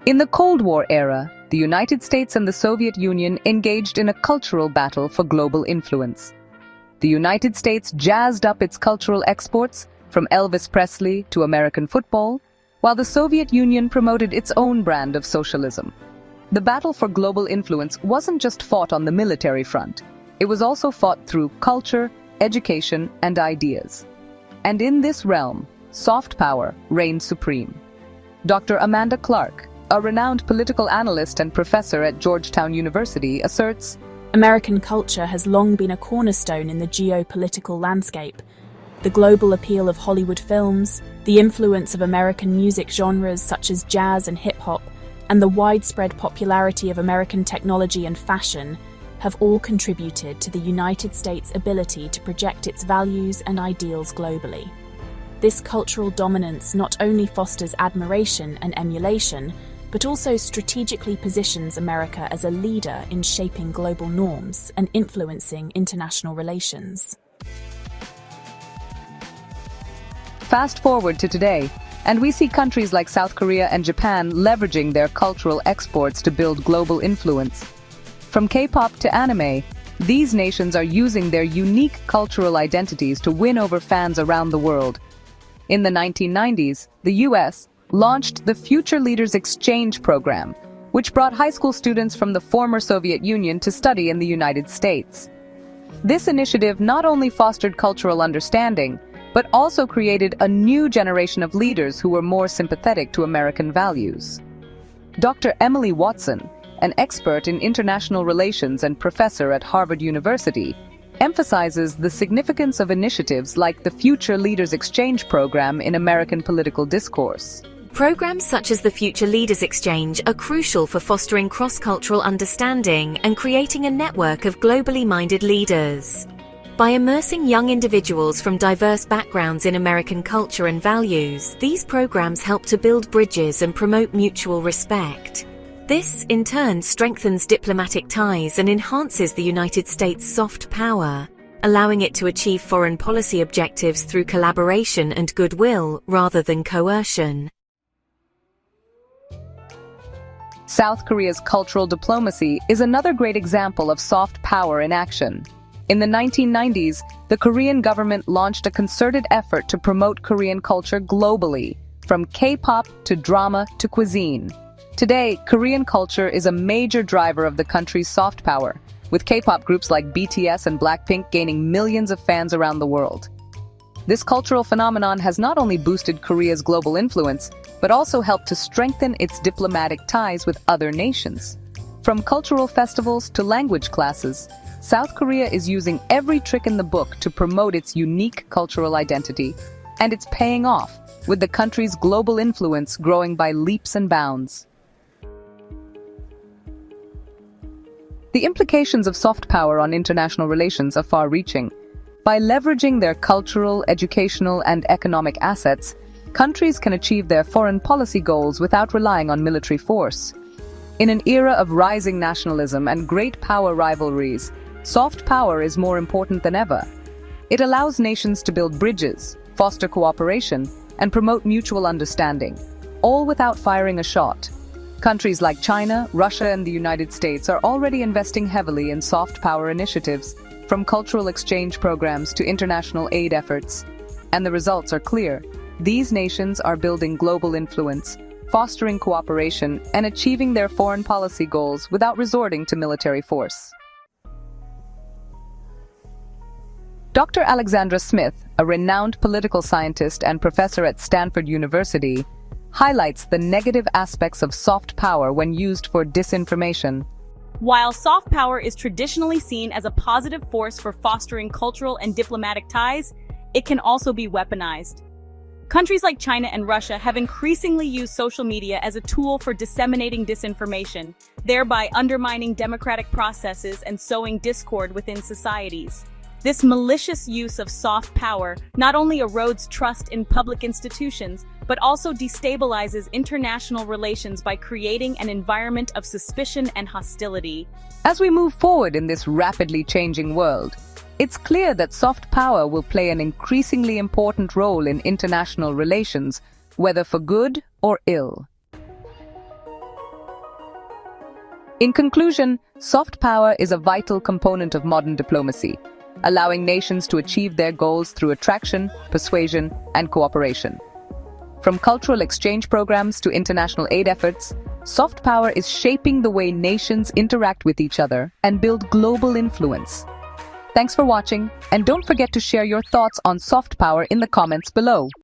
In the Cold War era, the United States and the Soviet Union engaged in a cultural battle for global influence. The United States jazzed up its cultural exports, from Elvis Presley to American football, while the Soviet Union promoted its own brand of socialism. The battle for global influence wasn't just fought on the military front. It was also fought through culture, education, and ideas. And in this realm, soft power reigned supreme. Dr. Amanda Clark, a renowned political analyst and professor at Georgetown University, asserts, American culture has long been a cornerstone in the geopolitical landscape. The global appeal of Hollywood films, the influence of American music genres such as jazz and hip-hop, and the widespread popularity of American technology and fashion have all contributed to the United States' ability to project its values and ideals globally. This cultural dominance not only fosters admiration and emulation, but also strategically positions America as a leader in shaping global norms and influencing international relations. Fast forward to today, and we see countries like South Korea and Japan leveraging their cultural exports to build global influence. From K-pop to anime, these nations are using their unique cultural identities to win over fans around the world. In the 1990s, the US launched the Future Leaders Exchange program, which brought high school students from the former Soviet Union to study in the United States. This initiative not only fostered cultural understanding, but also created a new generation of leaders who were more sympathetic to American values. Dr. Emily Watson, an expert in international relations and professor at Harvard University, emphasizes the significance of initiatives like the Future Leaders Exchange program in American political discourse. Programs such as the Future Leaders Exchange are crucial for fostering cross-cultural understanding and creating a network of globally minded leaders. By immersing young individuals from diverse backgrounds in American culture and values, these programs help to build bridges and promote mutual respect. This, in turn, strengthens diplomatic ties and enhances the United States' soft power, allowing it to achieve foreign policy objectives through collaboration and goodwill rather than coercion. South Korea's cultural diplomacy is another great example of soft power in action. In the 1990s, the Korean government launched a concerted effort to promote Korean culture globally, from K-pop to drama to cuisine. Today, Korean culture is a major driver of the country's soft power, with K-pop groups like BTS and Blackpink gaining millions of fans around the world. This cultural phenomenon has not only boosted Korea's global influence, but also helped to strengthen its diplomatic ties with other nations. From cultural festivals to language classes, South Korea is using every trick in the book to promote its unique cultural identity, and it's paying off, with the country's global influence growing by leaps and bounds. The implications of soft power on international relations are far-reaching. By leveraging their cultural, educational, and economic assets, countries can achieve their foreign policy goals without relying on military force. In an era of rising nationalism and great power rivalries, soft power is more important than ever. It allows nations to build bridges, foster cooperation, and promote mutual understanding, all without firing a shot. Countries like China, Russia, and the United States are already investing heavily in soft power initiatives, from cultural exchange programs to international aid efforts. And the results are clear. These nations are building global influence, fostering cooperation, and achieving their foreign policy goals without resorting to military force. Dr. Alexandra Smith, a renowned political scientist and professor at Stanford University, highlights the negative aspects of soft power when used for disinformation. While soft power is traditionally seen as a positive force for fostering cultural and diplomatic ties, it can also be weaponized. Countries like China and Russia have increasingly used social media as a tool for disseminating disinformation, thereby undermining democratic processes and sowing discord within societies. This malicious use of soft power not only erodes trust in public institutions, but also destabilizes international relations by creating an environment of suspicion and hostility. As we move forward in this rapidly changing world, it's clear that soft power will play an increasingly important role in international relations, whether for good or ill. In conclusion, soft power is a vital component of modern diplomacy, allowing nations to achieve their goals through attraction, persuasion, and cooperation. From cultural exchange programs to international aid efforts, soft power is shaping the way nations interact with each other and build global influence. Thanks for watching, and don't forget to share your thoughts on soft power in the comments below.